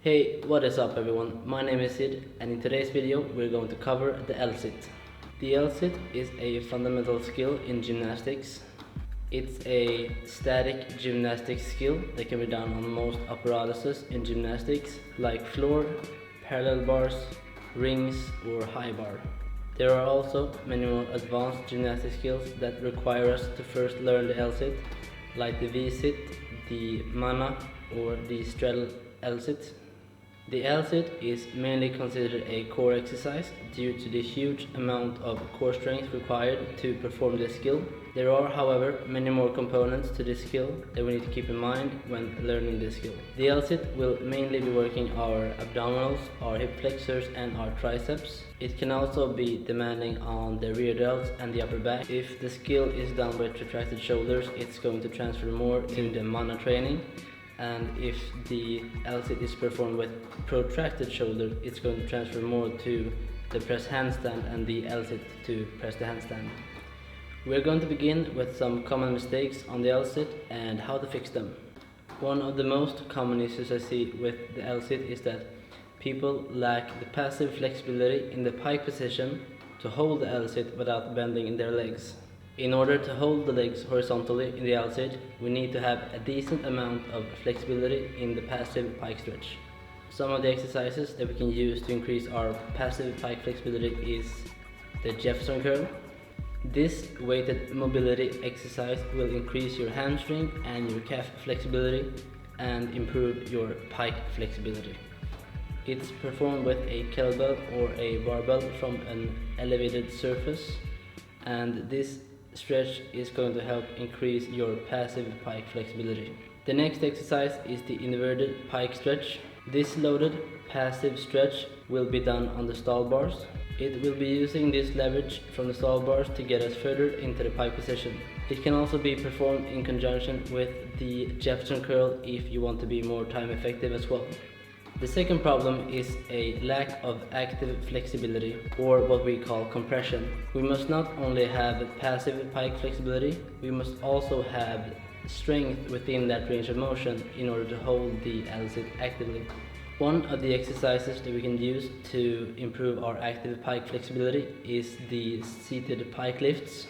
Hey, what is up everyone? My name is Sid, and in today's video we're going to cover the L-sit. The L-sit is a fundamental skill in gymnastics. It's a static gymnastics skill that can be done on most apparatuses in gymnastics like floor, parallel bars, rings or high bar. There are also many more advanced gymnastic skills that require us to first learn the L-sit, like the V-sit, the mana or the straddle L-sit. The L-sit is mainly considered a core exercise due to the huge amount of core strength required to perform this skill. There are, however, many more components to this skill that we need to keep in mind when learning this skill. The L-sit will mainly be working our abdominals, our hip flexors and our triceps. It can also be demanding on the rear delts and the upper back. If the skill is done with retracted shoulders, it's going to transfer more to the mana training. And if the L-sit is performed with protracted shoulder, it's going to transfer more to the press handstand and the L-sit to press the handstand. We're going to begin with some common mistakes on the L-sit and how to fix them. One of the most common issues I see with the L-sit is that people lack the passive flexibility in the pike position to hold the L-sit without bending in their legs. In order to hold the legs horizontally in the L-sit, we need to have a decent amount of flexibility in the passive pike stretch. Some of the exercises that we can use to increase our passive pike flexibility is the Jefferson curl. This weighted mobility exercise will increase your hamstring and your calf flexibility and improve your pike flexibility. It's performed with a kettlebell or a barbell from an elevated surface, and this stretch is going to help increase your passive pike flexibility. The next exercise is the inverted pike stretch. This loaded passive stretch will be done on the stall bars. It will be using this leverage from the stall bars to get us further into the pike position. It can also be performed in conjunction with the Jefferson curl if you want to be more time effective as well. The second problem is a lack of active flexibility, or what we call compression. We must not only have passive pike flexibility, we must also have strength within that range of motion in order to hold the L-sit actively. One of the exercises that we can use to improve our active pike flexibility is the seated pike lifts.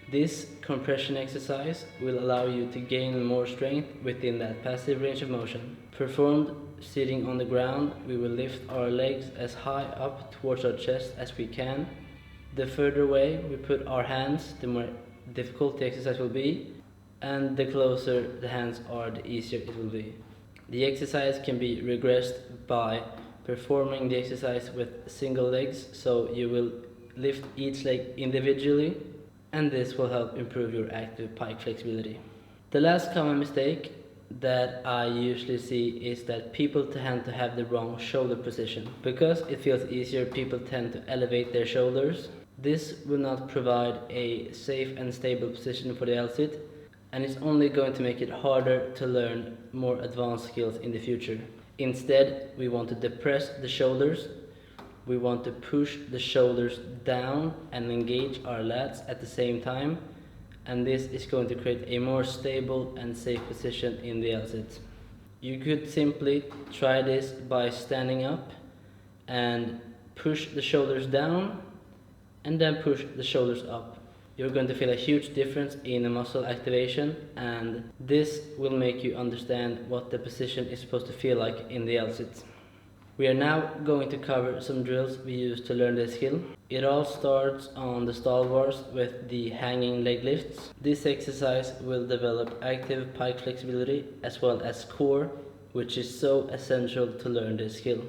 This compression exercise will allow you to gain more strength within that passive range of motion. Performed sitting on the ground, we will lift our legs as high up towards our chest as we can. The further away we put our hands, the more difficult the exercise will be, and the closer the hands are, the easier it will be. The exercise can be regressed by performing the exercise with single legs, so you will lift each leg individually, and this will help improve your active pike flexibility. The last common mistake that I usually see is that people tend to have the wrong shoulder position. Because it feels easier, people tend to elevate their shoulders. This will not provide a safe and stable position for the L-sit, and it's only going to make it harder to learn more advanced skills in the future. Instead, we want to depress the shoulders. We want to push the shoulders down and engage our lats at the same time, and this is going to create a more stable and safe position in the L-sit. You could simply try this by standing up and push the shoulders down and then push the shoulders up. You're going to feel a huge difference in the muscle activation, and this will make you understand what the position is supposed to feel like in the L-sit. We are now going to cover some drills we use to learn this skill. It all starts on the stall bars with the hanging leg lifts. This exercise will develop active pike flexibility as well as core, which is so essential to learn this skill.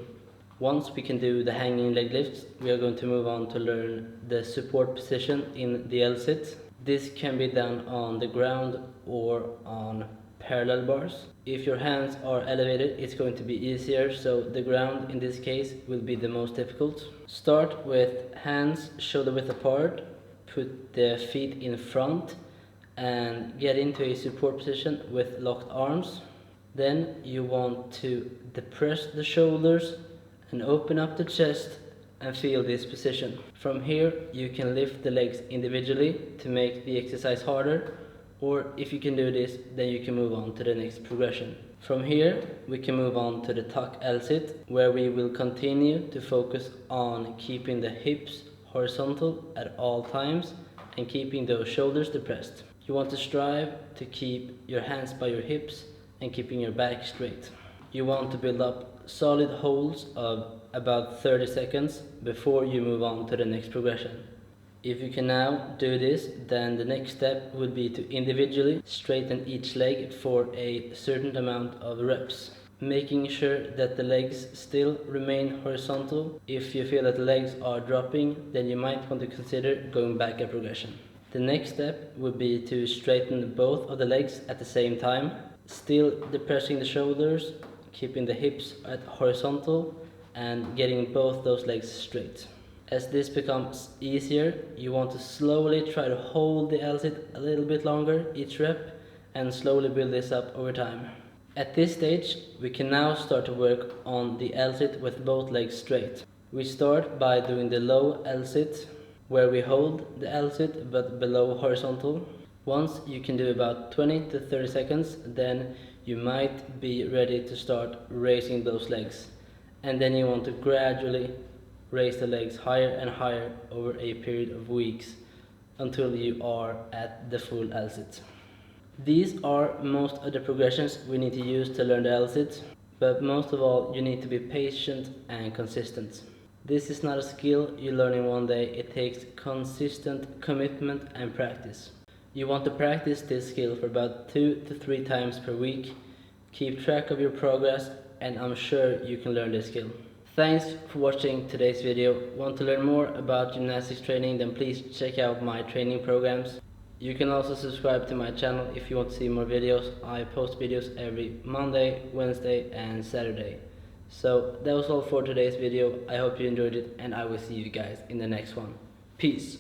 Once we can do the hanging leg lifts, we are going to move on to learn the support position in the L-sit. This can be done on the ground or on parallel bars. If your hands are elevated, it's going to be easier, so the ground in this case will be the most difficult. Start with hands shoulder width apart, put the feet in front and get into a support position with locked arms. Then you want to depress the shoulders and open up the chest and feel this position. From here you can lift the legs individually to make the exercise harder, or if you can do this, then you can move on to the next progression. From here, we can move on to the tuck L-sit, where we will continue to focus on keeping the hips horizontal at all times and keeping those shoulders depressed. You want to strive to keep your hands by your hips and keeping your back straight. You want to build up solid holds of about 30 seconds before you move on to the next progression. If you can now do this, then the next step would be to individually straighten each leg for a certain amount of reps, making sure that the legs still remain horizontal. If you feel that the legs are dropping, then you might want to consider going back a progression. The next step would be to straighten both of the legs at the same time, still depressing the shoulders, keeping the hips at horizontal, and getting both those legs straight. As this becomes easier, you want to slowly try to hold the L-sit a little bit longer each rep and slowly build this up over time. At this stage, we can now start to work on the L-sit with both legs straight. We start by doing the low L-sit, where we hold the L-sit but below horizontal. Once you can do about 20 to 30 seconds, then you might be ready to start raising those legs. And then you want to gradually raise the legs higher and higher over a period of weeks until you are at the full L-sit. These are most of the progressions we need to use to learn the L-sit, but most of all you need to be patient and consistent. This is not a skill you learn in one day, it takes consistent commitment and practice. You want to practice this skill for about 2 to 3 times per week, keep track of your progress, and I'm sure you can learn this skill. Thanks for watching today's video. Want to learn more about gymnastics training? Then please check out my training programs. You can also subscribe to my channel if you want to see more videos. I post videos every Monday, Wednesday and Saturday. So that was all for today's video. I hope you enjoyed it and I will see you guys in the next one. Peace.